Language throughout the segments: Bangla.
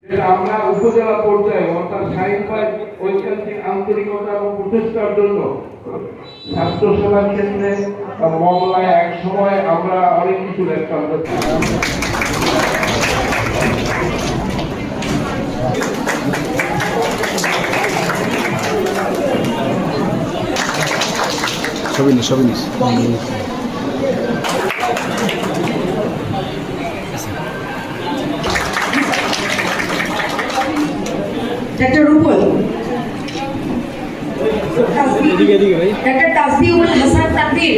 আমরা উপজেলা পর্যায়ে অর্থাৎ শাহীন ভাই ঐকান্তিক আন্তরিকতা এবং প্রচেষ্টার জন্য ছাত্র সেবার ক্ষেত্রে মহল্লায় এক সময় আমরা অনেক কিছু দেখতাম। সবিনিস ডাক্তার রূপল, ডাক্তার তাসবিহুল হাসান তানভীর,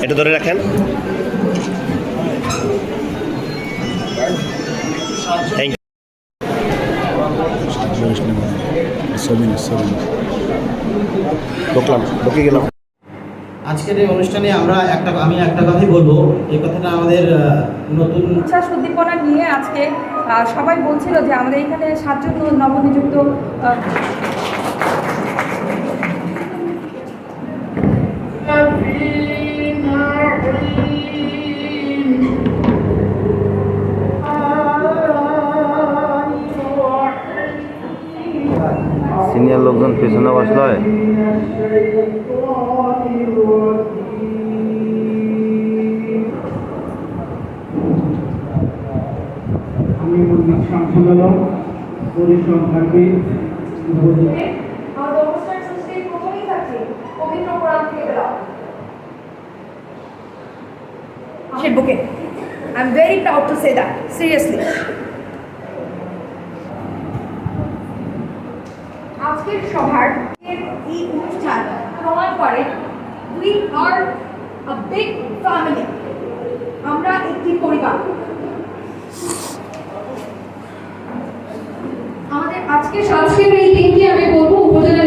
এটা ধরে রাখেন। Thank you. গেলাম। আজকের এই অনুষ্ঠানে আমি একটা কথাই বলবো, এই কথাটা আমাদের নতুন উচ্ছ্বাস উদ্দীপনা নিয়ে আজকে সবাই বলছিল যে আমাদের এখানে 7 জন নবনিযুক্ত সিনিয়র লোকজন পেছনে বসলো। আমি মুজিব শামসুল আলম পরিশ্রম থাকবে। আমাদের অনুষ্ঠান সূচির প্রথমেই থাকছে পবিত্র কোরআন থেকে তেলাওয়াত। বুকে I am very proud to say that seriously. আজকের সভার এই অনুষ্ঠান প্রমাণ করে we are a big family, আমরা একটি পরিবার। আমাদের আজকে সাংস্কৃতিক এই দিনটি আমি বলবো উপজেলা